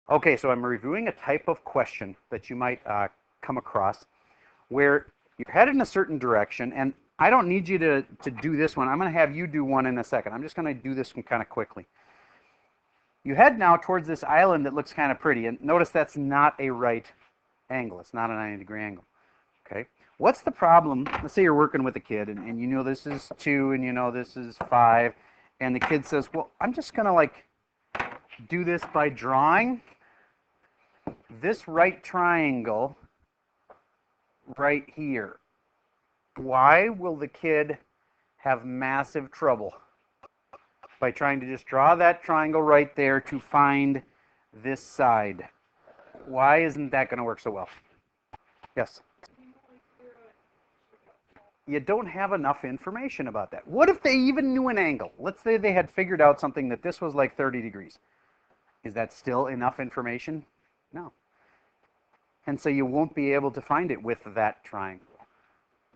Okay, so I'm reviewing a type of question that you might come across where you're headed in a certain direction, and I don't need you to do this one. I'm going to have you do one in a second. I'm just going to do this one kind of quickly. You head now towards this island that looks kind of pretty, and notice that's not a right angle. It's not a 90-degree angle. Okay. What's the problem? Let's say you're working with a kid, and you know this is 2, and you know this is 5, and the kid says, well, I'm just going to like do this by drawing this right triangle right here. Why will the kid have massive trouble by trying to just draw that triangle right there to find this side? Why isn't that going to work so well? Yes? You don't have enough information about that. What if they even knew an angle? Let's say they had figured out something that this was like 30 degrees. Is that still enough information? No. And so you won't be able to find it with that triangle.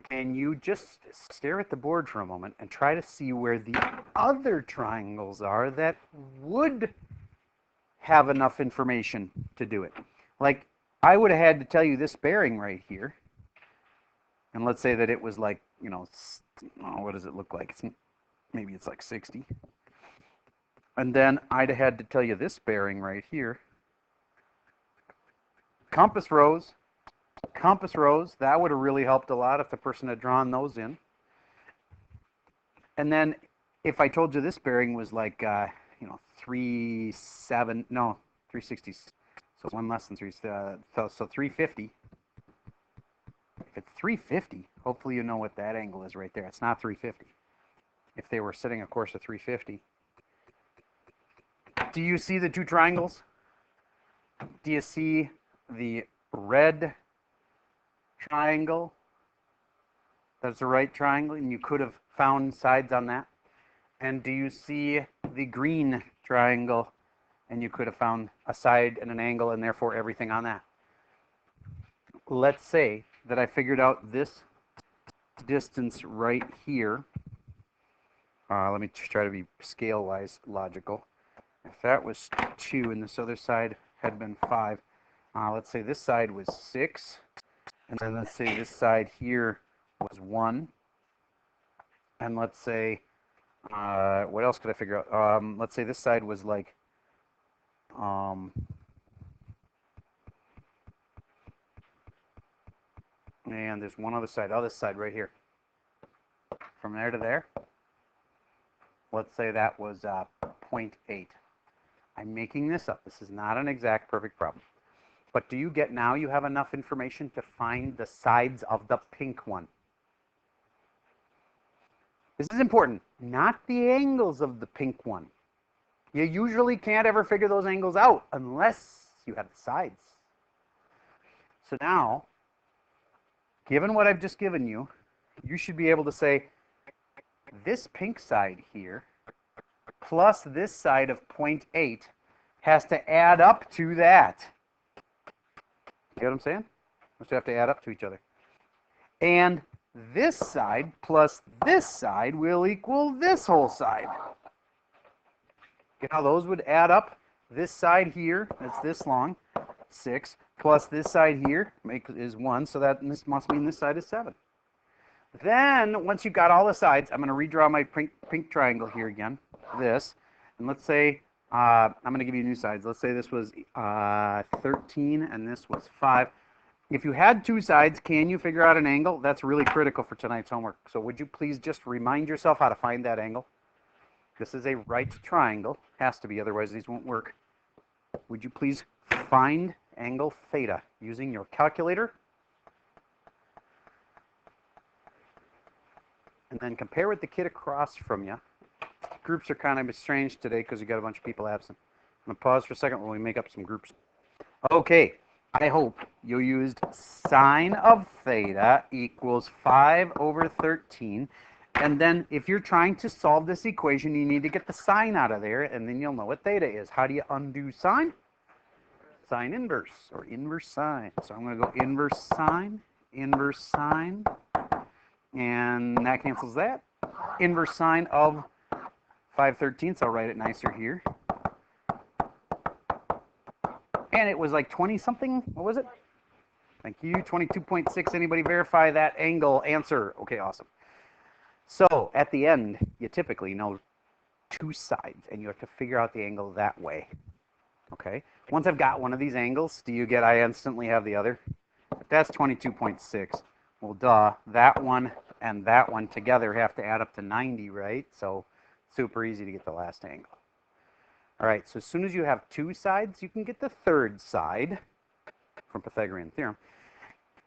And you just stare at the board for a moment and try to see where the other triangles are that would have enough information to do it. Like, I would have had to tell you this bearing right here. And let's say that it was like, you know, what does it look like? Maybe it's like 60. And then I'd have had to tell you this bearing right here. Compass rose, that would have really helped a lot if the person had drawn those in. And then if I told you this bearing was like, 360, so one less than 3, so 350. If it's 350, hopefully you know what that angle is right there. It's not 350. If they were sitting a course of 350. Do you see the two triangles? Do you see the red triangle? That's the right triangle, and you could have found sides on that. And do you see the green triangle, and you could have found a side and an angle and therefore everything on that? Let's say that I figured out this distance right here. Let me try to be scale-wise logical. If that was 2 and this other side had been 5, let's say this side was 6, and then let's say this side here was 1, and let's say, what else could I figure out? Let's say this side was like, and there's one other side, this side right here. From there to there, let's say that was 0.8. I'm making this up. This is not an exact perfect problem. But do you get now you have enough information to find the sides of the pink one? This is important. Not the angles of the pink one. You usually can't ever figure those angles out unless you have the sides. So now, given what I've just given you, you should be able to say this pink side here plus this side of 0.8 has to add up to that. You know what I'm saying? They have to add up to each other. And this side plus this side will equal this whole side. Get how those would add up? This side here, that's this long, 6, plus this side here is 1, so that this must mean this side is 7. Then, once you've got all the sides, I'm going to redraw my pink triangle here again, this, and let's say, I'm going to give you new sides. Let's say this was 13 and this was 5. If you had 2 sides, can you figure out an angle? That's really critical for tonight's homework. So would you please just remind yourself how to find that angle? This is a right triangle. Has to be, otherwise these won't work. Would you please find angle theta using your calculator? And then compare with the kid across from you. Groups are kind of strange today because you got a bunch of people absent. I'm going to pause for a second while we make up some groups. Okay, I hope you used sine of theta equals 5 over 13. And then if you're trying to solve this equation, you need to get the sine out of there, and then you'll know what theta is. How do you undo sine? Sine inverse, or inverse sine. So I'm going to go inverse sine, and that cancels that. Inverse sine of 5/13, I'll write it nicer here. And it was like 20 something. What was it? Thank you. 22.6. Anybody verify that angle answer? Okay, awesome. So at the end, you typically know two sides, and you have to figure out the angle that way. Okay. Once I've got one of these angles, do you get I instantly have the other? If that's 22.6. Well, duh. That one and that one together have to add up to 90, right? So super easy to get the last angle. All right, so as soon as you have two sides, you can get the third side from Pythagorean theorem.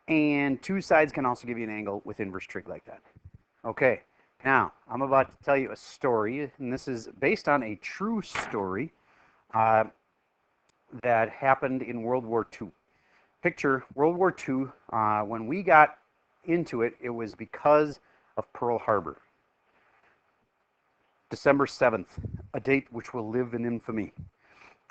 And two sides can also give you an angle with inverse trig like that. Okay, now I'm about to tell you a story, and this is based on a true story that happened in World War II. Picture World War II, when we got into it, it was because of Pearl Harbor. December 7th, a date which will live in infamy.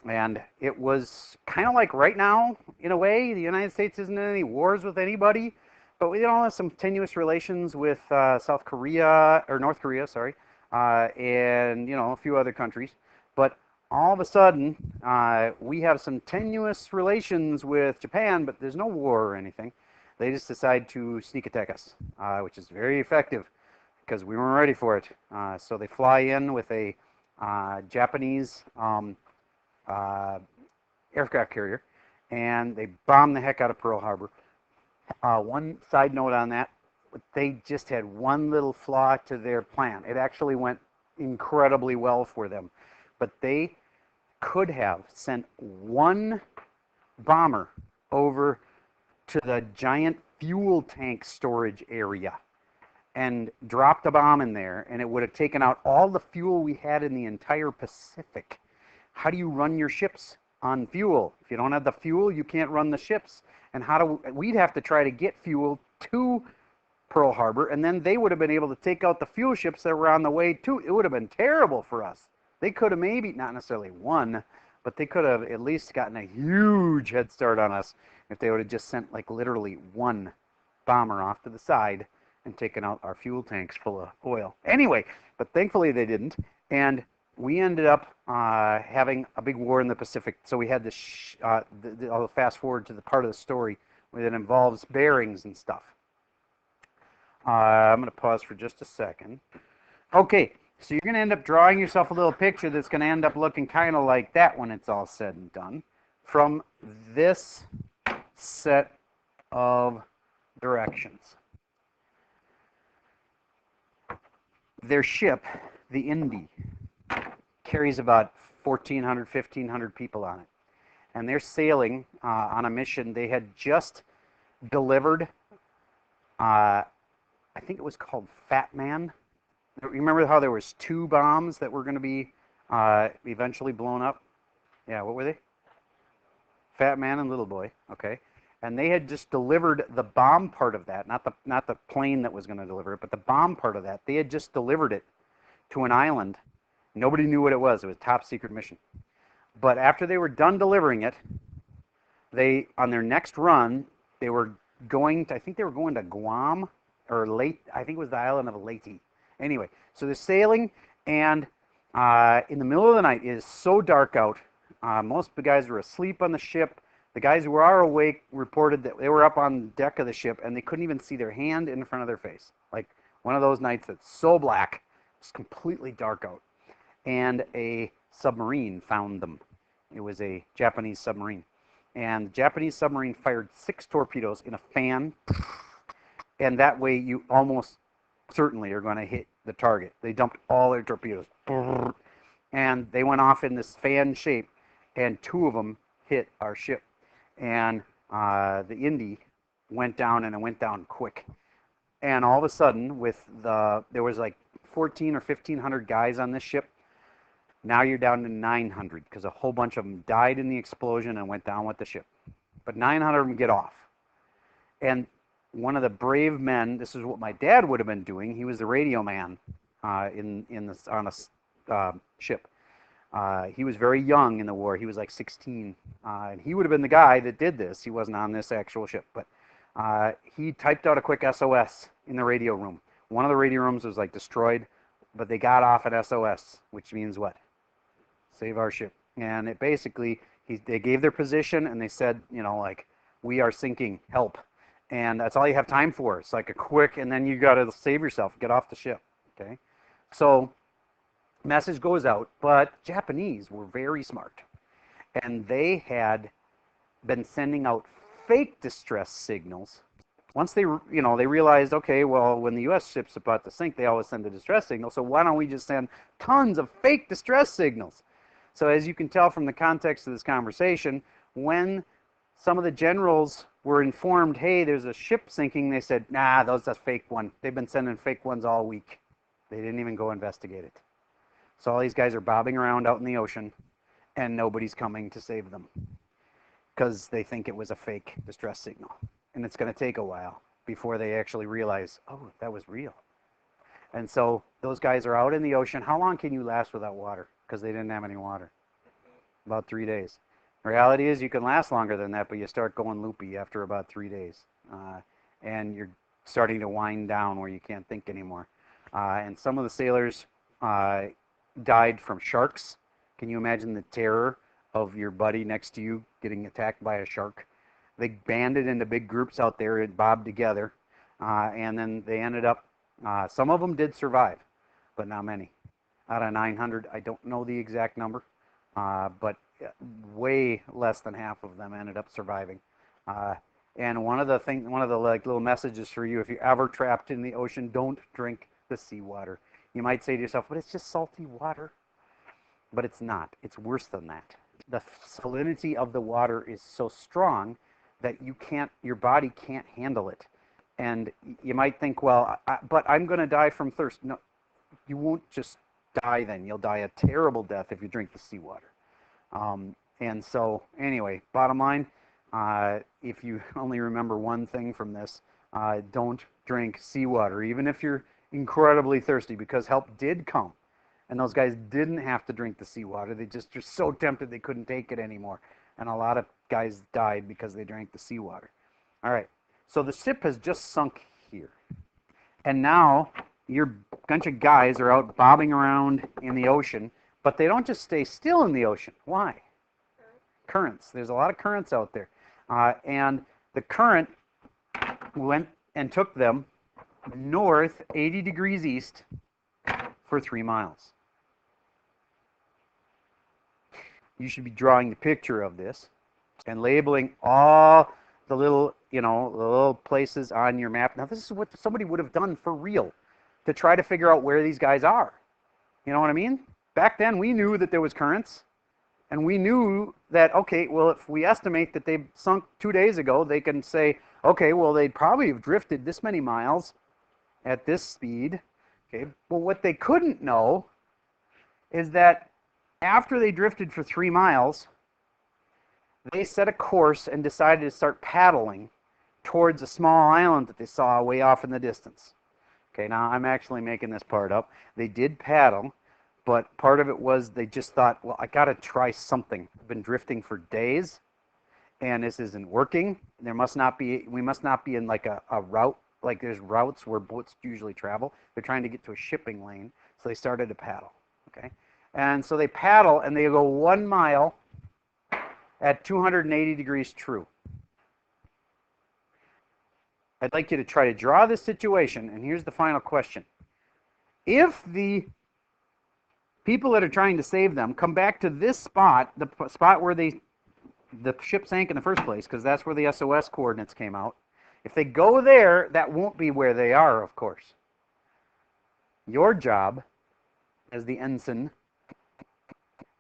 And it was kind of like right now, in a way, the United States isn't in any wars with anybody, but we all have some tenuous relations with South Korea, or North Korea, sorry, and, you know, a few other countries. But all of a sudden, we have some tenuous relations with Japan, but there's no war or anything. They just decide to sneak attack us, which is very effective because we weren't ready for it. So they fly in with a Japanese aircraft carrier, and they bomb the heck out of Pearl Harbor. One side note on that, they just had one little flaw to their plan. It actually went incredibly well for them, but they could have sent one bomber over to the giant fuel tank storage area and dropped a bomb in there, and it would have taken out all the fuel we had in the entire Pacific. How do you run your ships on fuel? If you don't have the fuel, you can't run the ships. And we'd have to try to get fuel to Pearl Harbor, and then they would have been able to take out the fuel ships that were on the way to. It would have been terrible for us. They could have maybe, not necessarily won, but they could have at least gotten a huge head start on us if they would have just sent like literally one bomber off to the side and taken out our fuel tanks full of oil. Anyway, but thankfully they didn't, and we ended up having a big war in the Pacific. So we had this, I'll fast forward to the part of the story where it involves bearings and stuff. I'm going to pause for just a second. Okay, so you're going to end up drawing yourself a little picture that's going to end up looking kind of like that when it's all said and done from this set of directions. Their ship, the Indy, carries about 1,400, 1,500 people on it. And they're sailing on a mission. They had just delivered, I think it was called Fat Man. You remember how there was two bombs that were going to be eventually blown up? Yeah, what were they? Fat Man and Little Boy, okay. And they had just delivered the bomb part of that, not the plane that was going to deliver it, but the bomb part of that. They had just delivered it to an island. Nobody knew what it was. It was a top secret mission. But after they were done delivering it, they, on their next run, they were going to, I think they were going to Guam, or I think it was the island of Leyte. Anyway, so they're sailing, and in the middle of the night, it is so dark out. Most of the guys were asleep on the ship. The guys who are awake reported that they were up on the deck of the ship, and they couldn't even see their hand in front of their face. Like one of those nights that's so black, it's completely dark out. And a submarine found them. It was a Japanese submarine. And the Japanese submarine fired 6 torpedoes in a fan, and that way you almost certainly are going to hit the target. They dumped all their torpedoes, and they went off in this fan shape, and 2 of them hit our ship. And the Indy went down, and it went down quick. And all of a sudden, there was like 1,400 or 1,500 guys on this ship. Now you're down to 900 because a whole bunch of them died in the explosion and went down with the ship. But 900 of them get off. And one of the brave men, this is what my dad would have been doing. He was the radio man on a ship. He was very young in the war. He was like 16. And he would have been the guy that did this. He wasn't on this actual ship. But he typed out a quick SOS in the radio room. One of the radio rooms was like destroyed, but they got off an SOS, which means what? Save our ship. And it basically, They gave their position and they said, you know, like, we are sinking, help. And that's all you have time for. It's like a quick, and then you got to save yourself, get off the ship. Okay, so message goes out, but Japanese were very smart, and they had been sending out fake distress signals. Once they, you know, they realized, okay, well, when the U.S. ship's about to sink, they always send a distress signal. So why don't we just send tons of fake distress signals? So as you can tell from the context of this conversation, when some of the generals were informed, hey, there's a ship sinking, they said, nah, that's a fake one. They've been sending fake ones all week. They didn't even go investigate it. So all these guys are bobbing around out in the ocean, and nobody's coming to save them because they think it was a fake distress signal. And it's going to take a while before they actually realize, oh, that was real. And so those guys are out in the ocean. How long can you last without water? Because they didn't have any water. About 3 days. The reality is you can last longer than that, but you start going loopy after about 3 days. And you're starting to wind down where you can't think anymore. And some of the sailors died from sharks. Can you imagine the terror of your buddy next to you getting attacked by a shark? They banded into big groups out there and bobbed together. And then they ended up, some of them did survive, but not many. Out of 900, I don't know the exact number, but way less than half of them ended up surviving. And one of the like little messages for you, if you're ever trapped in the ocean, don't drink the seawater. You might say to yourself, but it's just salty water. But it's not. It's worse than that. The salinity of the water is so strong that your body can't handle it. And you might think, well, but I'm going to die from thirst. No, you won't just die then. You'll die a terrible death if you drink the seawater. And so, anyway, bottom line, if you only remember one thing from this, don't drink seawater, even if you're incredibly thirsty, because help did come. And those guys didn't have to drink the seawater. They just were so tempted they couldn't take it anymore. And a lot of guys died because they drank the seawater. All right, so the ship has just sunk here. And now your bunch of guys are out bobbing around in the ocean, but they don't just stay still in the ocean. Why? Currents. There's a lot of currents out there. And the current went and took them north 80 degrees east for 3 miles. You should be drawing the picture of this and labeling all the little, the little places on your map. Now, this is what somebody would have done for real to try to figure out where these guys are. You know what I mean? Back then, we knew that there was currents, and we knew that, okay, well, if we estimate that they sunk 2 days ago, they can say, okay, well, they'd probably have drifted this many miles at this speed. Okay, well, what they couldn't know is that after they drifted for 3 miles, they set a course and decided to start paddling towards a small island that they saw way off in the distance. Okay, now I'm actually making this part up. They did paddle, but part of it was they just thought, well, I got to try something. I've been drifting for days, and this isn't working. We must not be in like a route, like there's routes where boats usually travel. They're trying to get to a shipping lane, so they started to paddle. Okay, and so they paddle, and they go 1 mile at 280 degrees true. I'd like you to try to draw this situation, and here's the final question. If the people that are trying to save them come back to this spot, the spot where the ship sank in the first place, because that's where the SOS coordinates came out, if they go there, that won't be where they are, of course. Your job as the ensign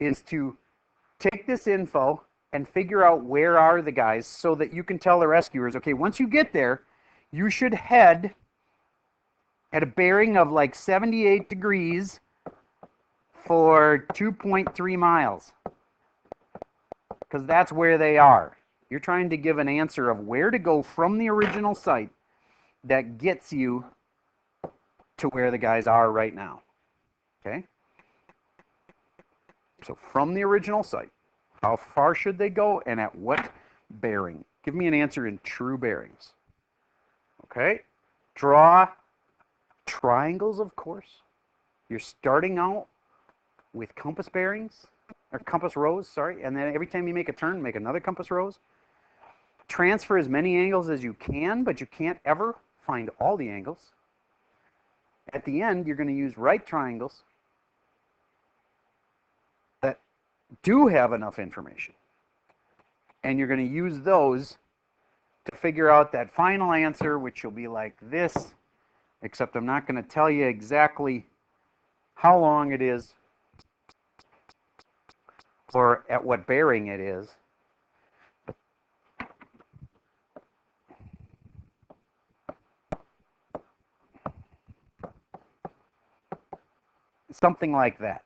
is to take this info and figure out where are the guys so that you can tell the rescuers, okay, once you get there, you should head at a bearing of like 78 degrees for 2.3 miles, because that's where they are. You're trying to give an answer of where to go from the original site that gets you to where the guys are right now. Okay? So from the original site, how far should they go and at what bearing? Give me an answer in true bearings. Okay? Draw triangles, of course. You're starting out with compass bearings, or compass rose, sorry, and then every time you make a turn, make another compass rose. Transfer as many angles as you can, but you can't ever find all the angles. At the end, you're going to use right triangles that do have enough information. And you're going to use those to figure out that final answer, which will be like this, except I'm not going to tell you exactly how long it is or at what bearing it is. Something like that.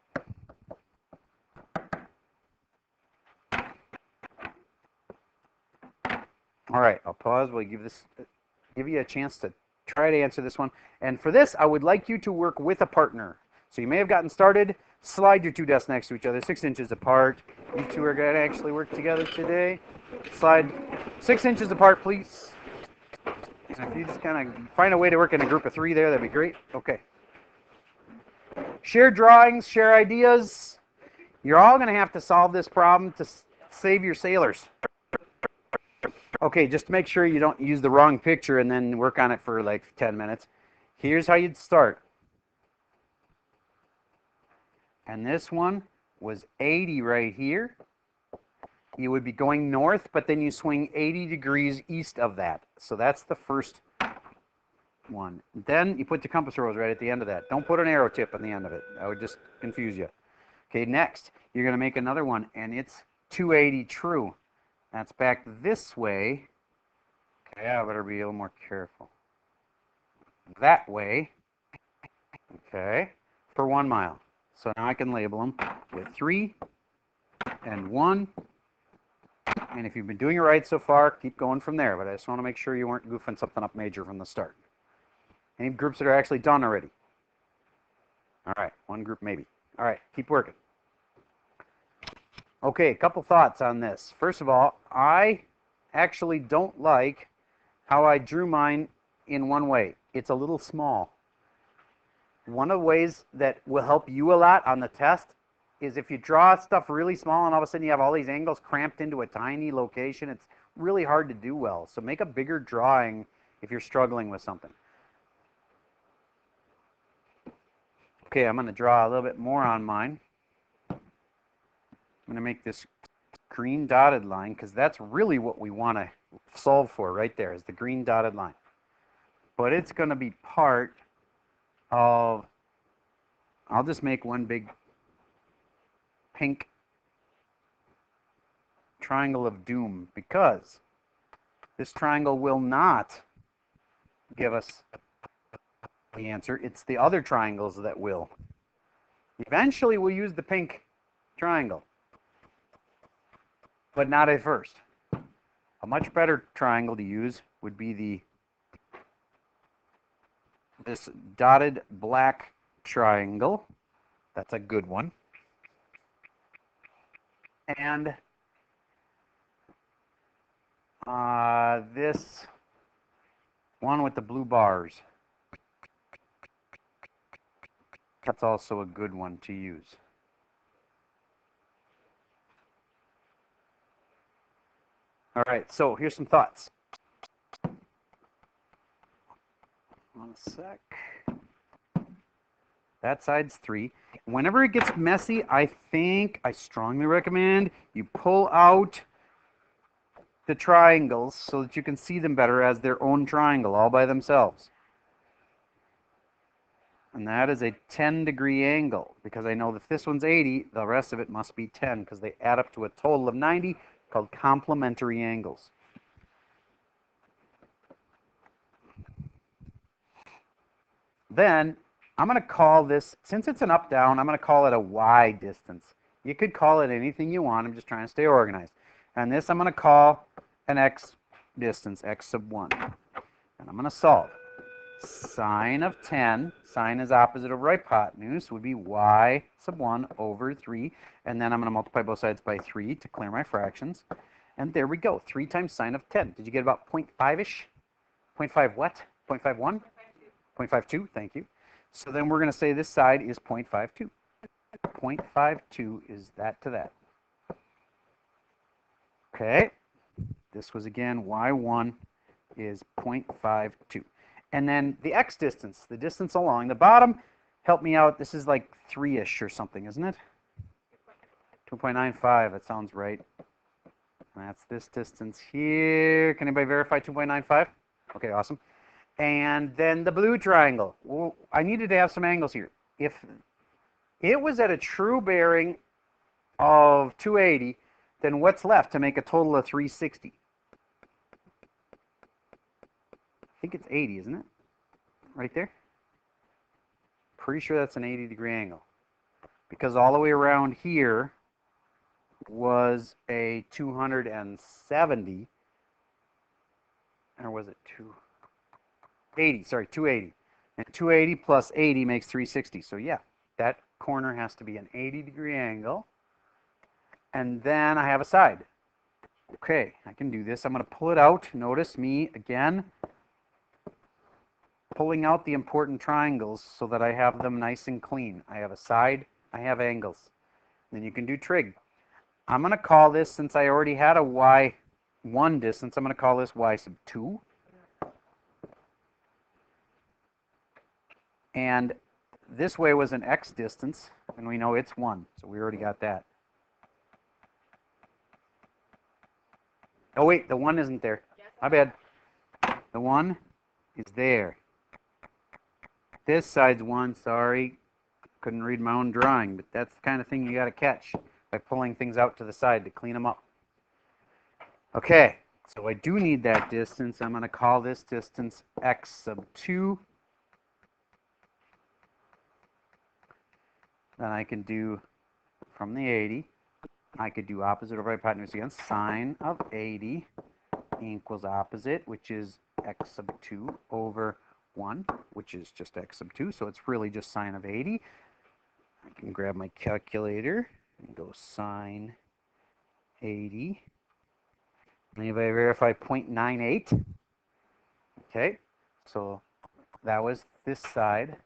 All right, I'll pause. We'll give you a chance to try to answer this one. And for this, I would like you to work with a partner. So you may have gotten started. Slide your two desks next to each other, 6 inches apart. You two are going to actually work together today. Slide 6 inches apart, please. And if you just kind of find a way to work in a group of 3 there, that'd be great. Okay. Share drawings, share ideas. You're all going to have to solve this problem to save your sailors. Okay, just to make sure you don't use the wrong picture and then work on it for like 10 minutes. Here's how you'd start. And this one was 80 right here. You would be going north, but then you swing 80 degrees east of that. So that's the first one. Then you put the compass rose right at the end of that. Don't put an arrow tip on the end of it. That would just confuse you. Okay, next, you're going to make another one, and it's 280 true. That's back this way. Okay, I better be a little more careful. That way. Okay, for 1 mile. So now I can label them with 3 and 1. And if you've been doing it right so far, keep going from there. But I just want to make sure you weren't goofing something up major from the start. Any groups that are actually done already? All right, one group maybe. All right, keep working. Okay, a couple thoughts on this. First of all, I actually don't like how I drew mine in one way. It's a little small. One of the ways that will help you a lot on the test is if you draw stuff really small and all of a sudden you have all these angles cramped into a tiny location, it's really hard to do well. So make a bigger drawing if you're struggling with something. Okay, I'm going to draw a little bit more on mine. I'm going to make this green dotted line because that's really what we want to solve for right there is the green dotted line. But it's going to be part of, I'll just make one big pink triangle of doom because this triangle will not give us the answer. It's the other triangles that will. Eventually we'll use the pink triangle, but not at first. A much better triangle to use would be this dotted black triangle. That's a good one. And this one with the blue bars. That's also a good one to use. All right, so here's some thoughts. One sec. That side's 3. Whenever it gets messy, I strongly recommend you pull out the triangles so that you can see them better as their own triangle all by themselves. And that is a 10-degree angle because I know that this one's 80, the rest of it must be 10 because they add up to a total of 90 called complementary angles. Then I'm going to call this, since it's an up-down, I'm going to call it a y distance. You could call it anything you want. I'm just trying to stay organized. And this I'm going to call an x distance, x sub 1. And I'm going to solve. Sine of 10, sine is opposite of hypotenuse, would be y sub 1 over 3. And then I'm going to multiply both sides by 3 to clear my fractions. And there we go, 3 times sine of 10. Did you get about 0.5-ish? 0.5 what? 0.51? 0.52, thank you. So then we're going to say this side is 0.52. 0.52 is that to that. Okay, this was again y1 is 0.52. And then the x distance, the distance along the bottom, help me out. This is like 3-ish or something, isn't it? 2.95, that sounds right. And that's this distance here. Can anybody verify 2.95? Okay, awesome. And then the blue triangle. Well, I needed to have some angles here. If it was at a true bearing of 280, then what's left to make a total of 360? I think it's 80, isn't it? Right there? Pretty sure that's an 80-degree angle. Because all the way around here was a 270. Or was it 280? Sorry, 280. And 280 plus 80 makes 360. So yeah, that corner has to be an 80-degree angle. And then I have a side. Okay, I can do this. I'm going to pull it out. Notice me, again, pulling out the important triangles so that I have them nice and clean. I have a side, I have angles. Then you can do trig. I'm going to call this, since I already had a y1 distance, I'm going to call this y sub 2. And this way was an x distance, and we know it's 1, so we already got that. Oh wait, the 1 isn't there. My bad. The 1 is there. This side's 1, sorry. Couldn't read my own drawing, but that's the kind of thing you got to catch by pulling things out to the side to clean them up. Okay, so I do need that distance. I'm going to call this distance x sub 2. Then I can do, from the 80, I could do opposite over hypotenuse again. Sine of 80 equals opposite, which is x sub 2 over 1, which is just x sub 2. So it's really just sine of 80. I can grab my calculator and go sine 80. Anybody verify 0.98? Okay, so that was this side.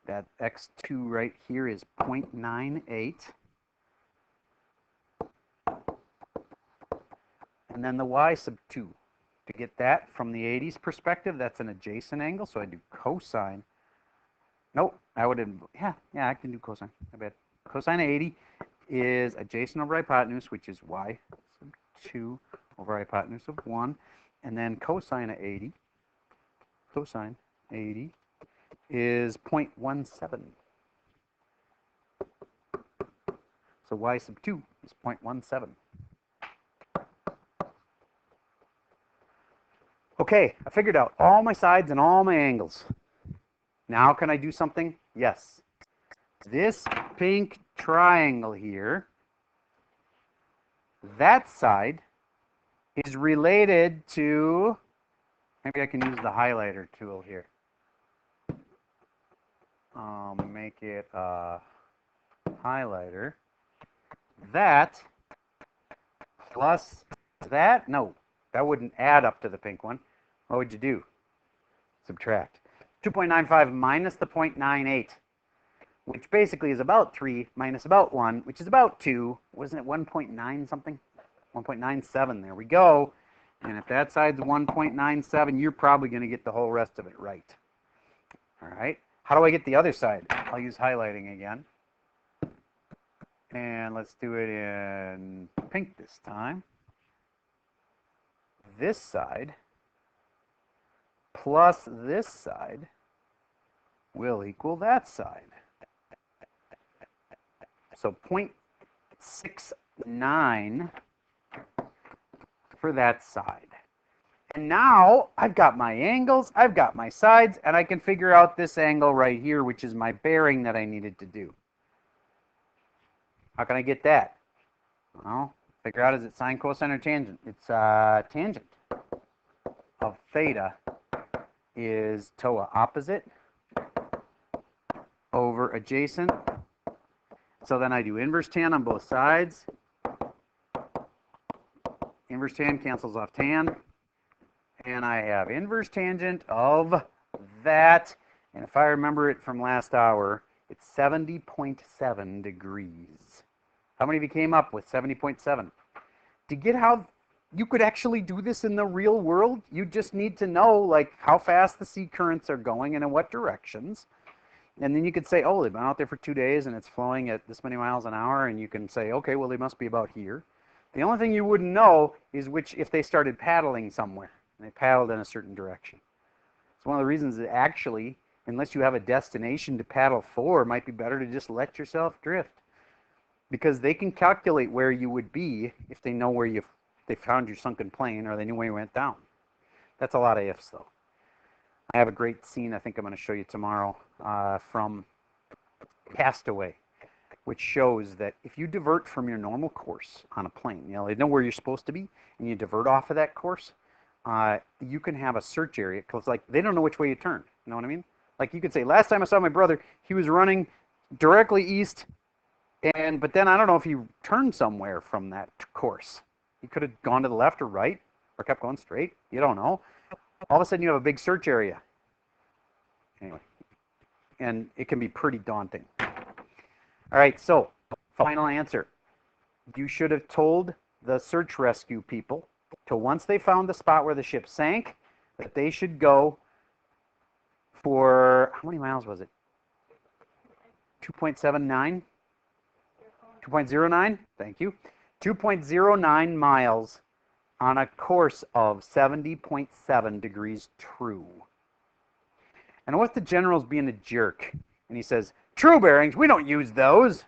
That x2 right here is 0.98. And then the y sub 2. To get that from the 80s perspective, that's an adjacent angle, so I do cosine. Nope, I would, yeah, I can do cosine, I bet. Cosine of 80 is adjacent over hypotenuse, which is y sub 2 over hypotenuse of 1. And then cosine of 80, cosine 80 is 0.17. So y sub 2 is 0.17. Okay, I figured out all my sides and all my angles. Now can I do something? Yes. This pink triangle here, that side is related to, maybe I can use the highlighter tool here. Make it a highlighter. That plus that, no, that wouldn't add up to the pink one. What would you do? Subtract. 2.95 minus the 0.98, which basically is about 3 minus about 1, which is about 2. Wasn't it 1.9 something? 1.97, there we go. And if that side's 1.97, you're probably going to get the whole rest of it right. All right. How do I get the other side? I'll use highlighting again. And let's do it in pink this time. This side plus this side will equal that side. So 0.69 for that side. And now I've got my angles, I've got my sides, and I can figure out this angle right here, which is my bearing that I needed to do. How can I get that? Well, figure out, is it sine, cosine, or tangent? It's tangent of theta is TOA, opposite over adjacent. So then I do inverse tan on both sides. Inverse tan cancels off tan. And I have inverse tangent of that. And if I remember it from last hour, It's 70.7 degrees. How many of you came up with 70.7? To get how you could actually do this in the real world, you just need to know like how fast the sea currents are going and in what directions. And then you could say, oh, they've been out there for 2 days and it's flowing at this many miles an hour, and you can say, okay, well, they must be about here. The only thing you wouldn't know is if they started paddling somewhere and they paddled in a certain direction. It's one of the reasons that actually, unless you have a destination to paddle for, it might be better to just let yourself drift, because they can calculate where you would be if they know where they found your sunken plane or they knew where you went down. That's a lot of ifs, though. I have a great scene I think I'm going to show you tomorrow from Castaway, which shows that if you divert from your normal course on a plane, you know, they know where you're supposed to be, and you divert off of that course, you can have a search area, because like they don't know which way you turn. You know what I mean? Like you could say, last time I saw my brother, he was running directly east, but then I don't know if he turned somewhere from that course. He could have gone to the left or right, or kept going straight. You don't know. All of a sudden you have a big search area. Anyway, and it can be pretty daunting. All right, so final answer. You should have told the search rescue people to, once they found the spot where the ship sank, that they should go for, how many miles was it? 2.79? 2.09? Thank you. 2.09 miles on a course of 70.7 degrees true. And what if the general's being a jerk and he says, true bearings, we don't use those.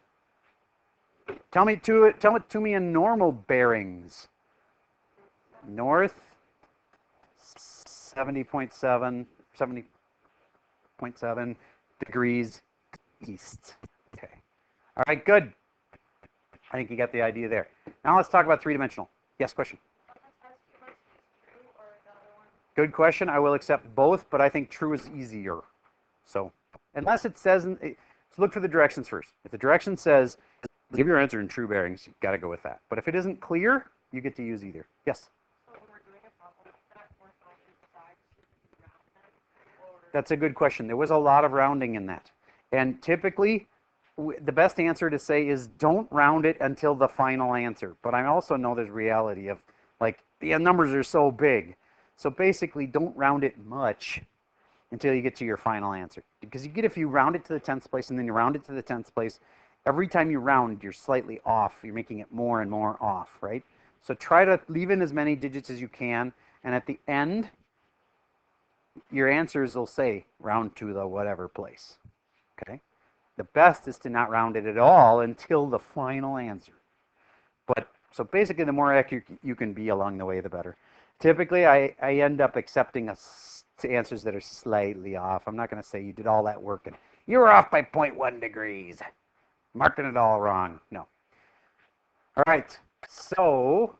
Tell it to me in normal bearings. North 70.7 degrees east. Okay. All right, good. I think you got the idea there. Now let's talk about three-dimensional. Yes, question? Good question. I will accept both, but I think true is easier. So unless it says, so look for the directions first. If the direction says, give your answer in true bearings, you've got to go with that. But if it isn't clear, you get to use either. Yes? That's a good question. There was a lot of rounding in that. And typically, the best answer to say is don't round it until the final answer. But I also know there's reality of, like, the numbers are so big. So basically, don't round it much until you get to your final answer. Because if you round it to the 10th place and then you round it to the 10th place, every time you round, you're slightly off. You're making it more and more off, right? So try to leave in as many digits as you can. And at the end, your answers will say round to the whatever place, okay? The best is to not round it at all until the final answer. But so basically, the more accurate you can be along the way, the better. Typically, I end up accepting answers that are slightly off. I'm not going to say you did all that work and you were off by 0.1 degrees. Marking it all wrong. No. All right. So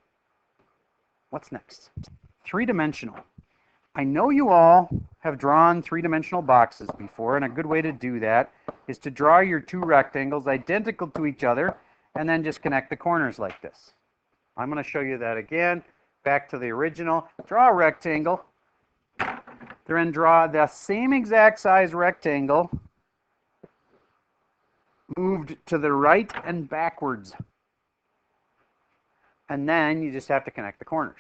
what's next? Three-dimensional. I know you all have drawn three-dimensional boxes before, and a good way to do that is to draw your two rectangles identical to each other and then just connect the corners like this. I'm going to show you that again. Back to the original. Draw a rectangle. Then draw the same exact size rectangle moved to the right and backwards. And then you just have to connect the corners.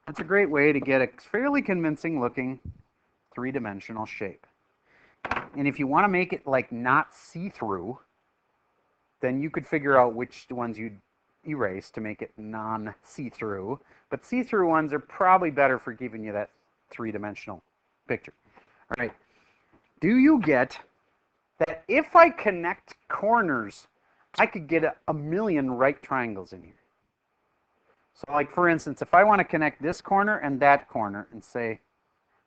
That's a great way to get a fairly convincing looking three-dimensional shape. And if you want to make it like not see-through, then you could figure out which ones you'd erase to make it non-see-through. But see-through ones are probably better for giving you that three-dimensional picture. All right. Do you get that if I connect corners, I could get a million right triangles in here? So like, for instance, if I want to connect this corner and that corner and say,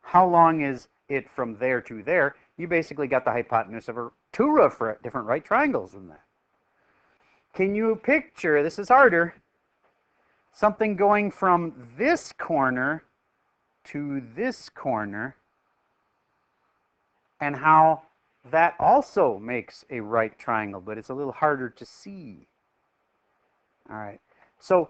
how long is it from there to there? You basically got the hypotenuse of two different right triangles in that. Can you picture, this is harder, something going from this corner to this corner, and how that also makes a right triangle, but it's a little harder to see. All right. So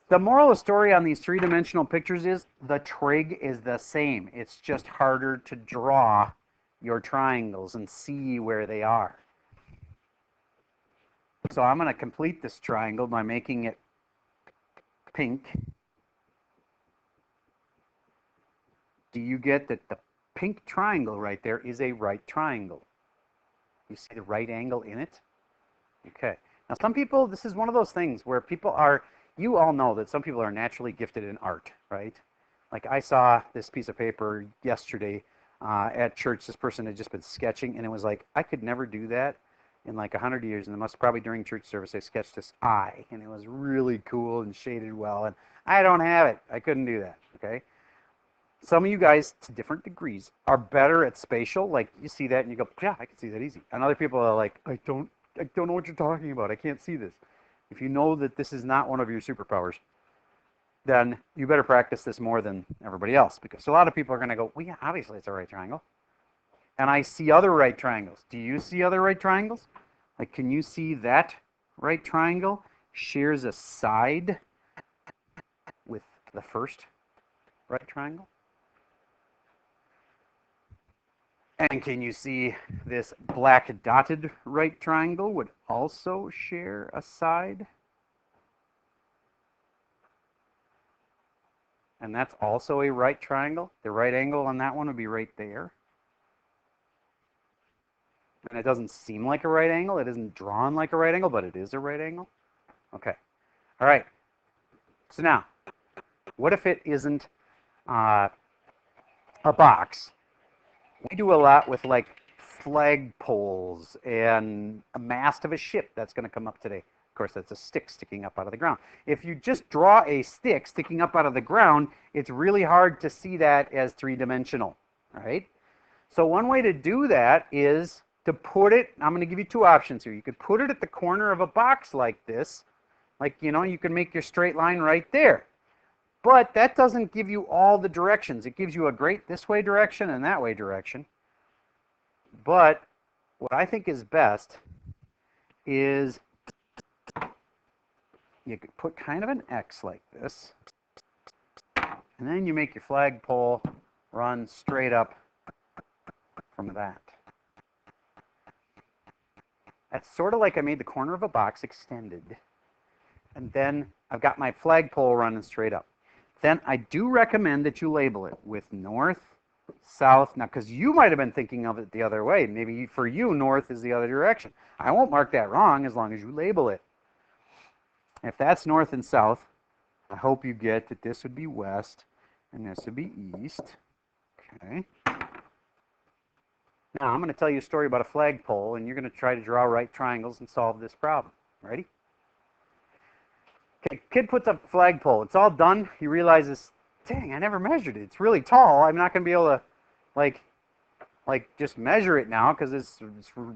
the moral of the story on these three-dimensional pictures is the trig is the same. It's just harder to draw your triangles and see where they are. So I'm going to complete this triangle by making it pink. Do you get that the pink triangle right there is a right triangle? You see the right angle in it? Okay. Now some people, this is one of those things where people are, you all know that some people are naturally gifted in art, right? Like I saw this piece of paper yesterday at church. This person had just been sketching, and it was like, I could never do that in like 100 years. And it must probably during church service, I sketched this eye, and it was really cool and shaded well. And I don't have it. I couldn't do that, okay? Some of you guys, to different degrees, are better at spatial. Like you see that and you go, yeah, I can see that easy. And other people are like, I don't know what you're talking about. I can't see this. If you know that this is not one of your superpowers, then you better practice this more than everybody else, because a lot of people are going to go, well, yeah, obviously it's a right triangle. And I see other right triangles. Do you see other right triangles? Like, can you see that right triangle shares a side with the first right triangle? And can you see this black dotted right triangle would also share a side? And that's also a right triangle. The right angle on that one would be right there. And it doesn't seem like a right angle. It isn't drawn like a right angle, but it is a right angle. Okay. All right. So now, what if it isn't a box? We do a lot with like flag poles and a mast of a ship that's going to come up today. Of course, that's a stick sticking up out of the ground. If you just draw a stick sticking up out of the ground, it's really hard to see that as three-dimensional, right? So one way to do that is to put it, I'm going to give you two options here. You could put it at the corner of a box like this. Like, you know, you can make your straight line right there. But that doesn't give you all the directions. It gives you a great this way direction and that way direction. But what I think is best is you could put kind of an X like this. And then you make your flagpole run straight up from that. That's sort of like I made the corner of a box extended. And then I've got my flagpole running straight up. Then I do recommend that you label it with north, south. Now, because you might have been thinking of it the other way. Maybe for you, north is the other direction. I won't mark that wrong as long as you label it. If that's north and south, I hope you get that this would be west and this would be east. Okay. Now, I'm going to tell you a story about a flagpole, and you're going to try to draw right triangles and solve this problem. Ready? Okay, kid puts up a flagpole. It's all done. He realizes, dang, I never measured it. It's really tall. I'm not going to be able to, like just measure it now because it's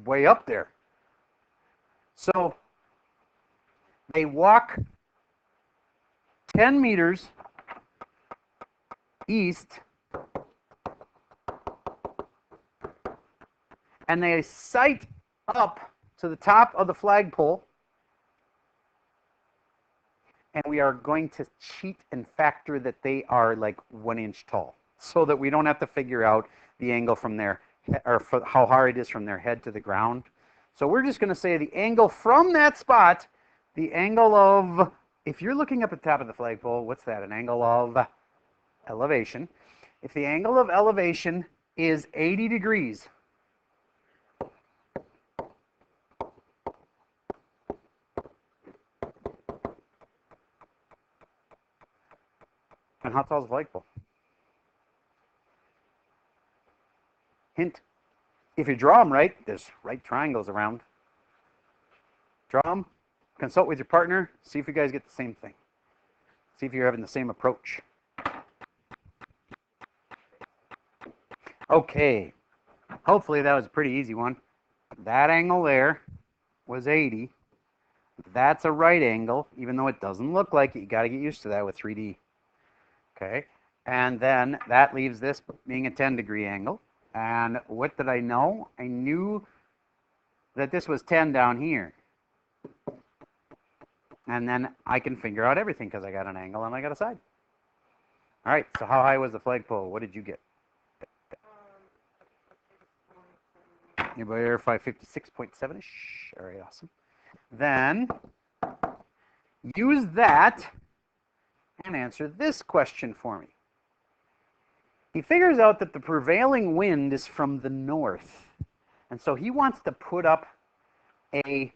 way up there. So they walk 10 meters east, and they sight up to the top of the flagpole. And we are going to cheat and factor that they are like 1 inch tall, so that we don't have to figure out the angle from their, or how hard it is from their head to the ground. So we're just going to say the angle from that spot, the angle of, if you're looking up at the top of the flagpole, what's that? An angle of elevation. If the angle of elevation is 80 degrees, and how tall is the flagpole? Hint, if you draw them right, there's right triangles around. Draw them, consult with your partner, see if you guys get the same thing. See if you're having the same approach. Okay, hopefully that was a pretty easy one. That angle there was 80. That's a right angle, even though it doesn't look like it. You got to get used to that with 3D. Okay, and then that leaves this being a 10-degree angle. And what did I know? I knew that this was 10 down here. And then I can figure out everything because I got an angle and I got a side. All right, so how high was the flagpole? What did you get? Anybody verify 56.7-ish? All right, awesome. Then use that and answer this question for me. He figures out that the prevailing wind is from the north. And so he wants to put up a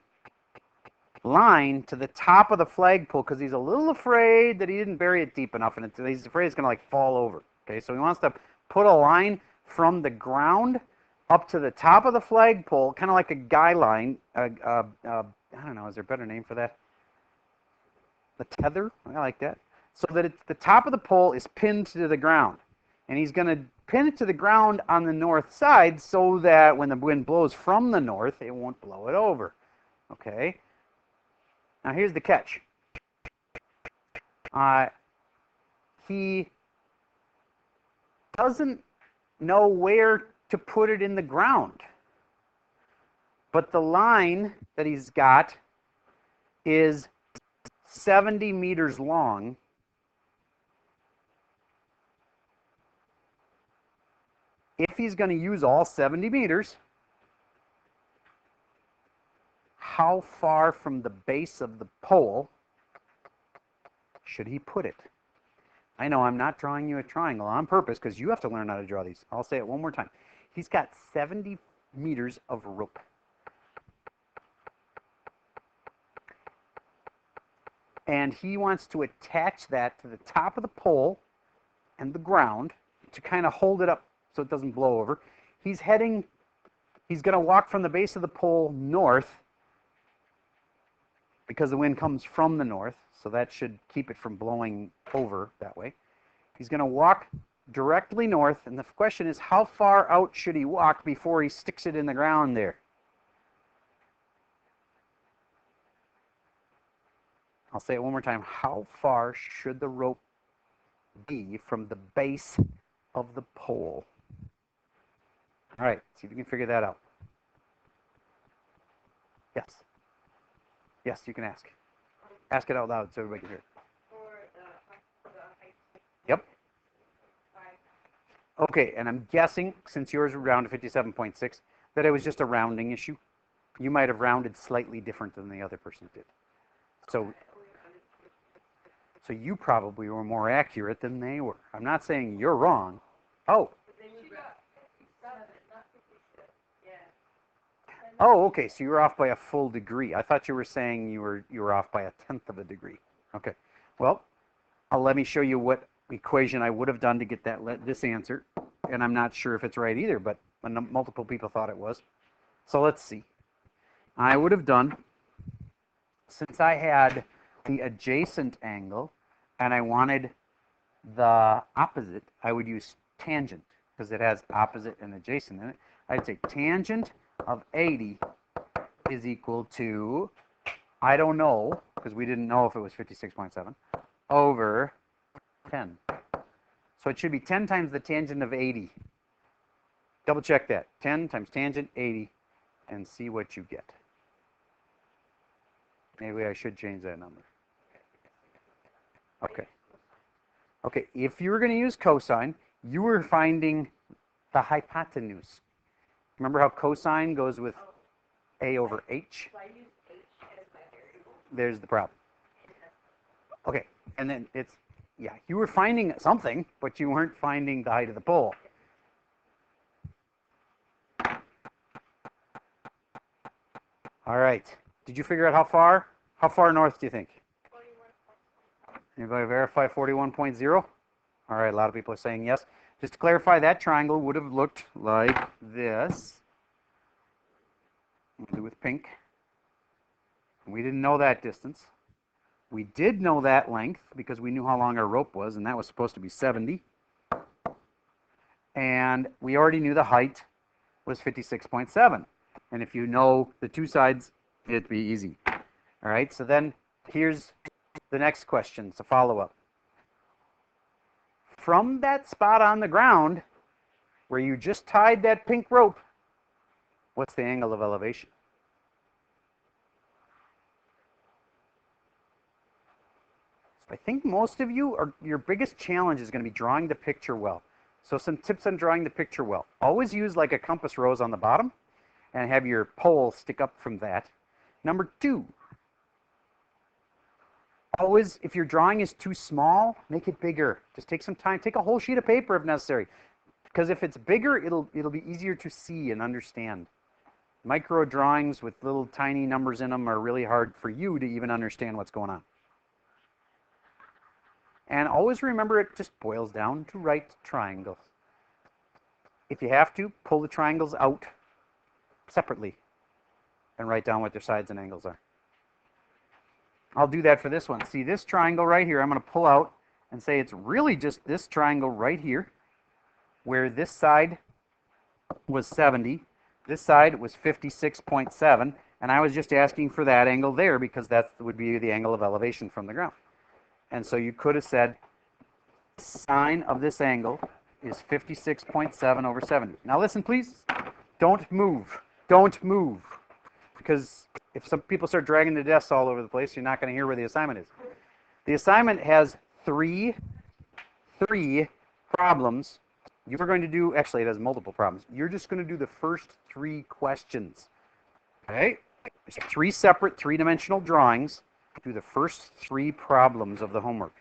line to the top of the flagpole because he's a little afraid that he didn't bury it deep enough, and he's afraid it's going to like fall over. Okay, so he wants to put a line from the ground up to the top of the flagpole, kind of like a guy line. I don't know, is there a better name for that? The tether? I like that. So that it's, the top of the pole is pinned to the ground. And he's going to pin it to the ground on the north side so that when the wind blows from the north, it won't blow it over. Okay? Now here's the catch. He doesn't know where to put it in the ground. But the line that he's got is 70 meters long. If he's going to use all 70 meters, how far from the base of the pole should he put it? I know I'm not drawing you a triangle on purpose because you have to learn how to draw these. I'll say it one more time. He's got 70 meters of rope. And he wants to attach that to the top of the pole and the ground to kind of hold it up so it doesn't blow over. He's going to walk from the base of the pole north because the wind comes from the north, so that should keep it from blowing over that way. He's going to walk directly north, and the question is, how far out should he walk before he sticks it in the ground there? I'll say it one more time. How far should the rope be from the base of the pole? All right, see if you can figure that out. Yes. Yes, you can ask. Ask it out loud so everybody can hear. Yep. Okay, and I'm guessing, since yours rounded 57.6, that it was just a rounding issue. You might have rounded slightly different than the other person did. So you probably were more accurate than they were. I'm not saying you're wrong. Oh. Oh, okay. So you were off by a full degree. I thought you were saying you were off by 1/10 of a degree. Okay. Well, let me show you what equation I would have done to get this answer. And I'm not sure if it's right either, but multiple people thought it was. So let's see. I would have done, since I had the adjacent angle and I wanted the opposite, I would use tangent because it has opposite and adjacent in it. I'd say tangent of 80 is equal to, I don't know, because we didn't know if it was 56.7, over 10. So it should be 10 times the tangent of 80. Double check that. 10 times tangent 80 and see what you get. Maybe I should change that number. Okay. Okay, if you were going to use cosine, you were finding the hypotenuse. Remember how cosine goes with A over H? So I use H as my variable. There's the problem. Okay, and then it's, yeah, you were finding something, but you weren't finding the height of the pole. All right, did you figure out how far? How far north do you think? 41. Anybody verify 41.0? All right, a lot of people are saying yes. Just to clarify, that triangle would have looked like this. We'll do with pink. We didn't know that distance. We did know that length because we knew how long our rope was, and that was supposed to be 70. And we already knew the height was 56.7. And if you know the two sides, it'd be easy. All right, so then here's the next question. It's a follow-up. From that spot on the ground where you just tied that pink rope, what's the angle of elevation? So I think most of you, your biggest challenge is going to be drawing the picture well. So some tips on drawing the picture well. Always use like a compass rose on the bottom, and have your pole stick up from that. Number 2, always, if your drawing is too small, make it bigger. Just take some time. Take a whole sheet of paper if necessary. Because if it's bigger, it'll be easier to see and understand. Micro drawings with little tiny numbers in them are really hard for you to even understand what's going on. And always remember, it just boils down to right triangles. If you have to, pull the triangles out separately and write down what their sides and angles are. I'll do that for this one. See, this triangle right here, I'm going to pull out and say it's really just this triangle right here, where this side was 70, this side was 56.7, and I was just asking for that angle there because that would be the angle of elevation from the ground. And so you could have said sine of this angle is 56.7 over 70. Now listen, please. Don't move. Don't move. Because if some people start dragging the desks all over the place, you're not going to hear where the assignment is. The assignment has three problems. You're going to do, actually it has multiple problems. You're just going to do the first 3 questions. Okay? There's 3 separate 3-dimensional drawings. Do the first 3 problems of the homework.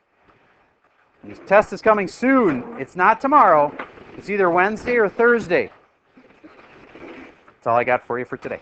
And this test is coming soon. It's not tomorrow. It's either Wednesday or Thursday. That's all I got for you for today.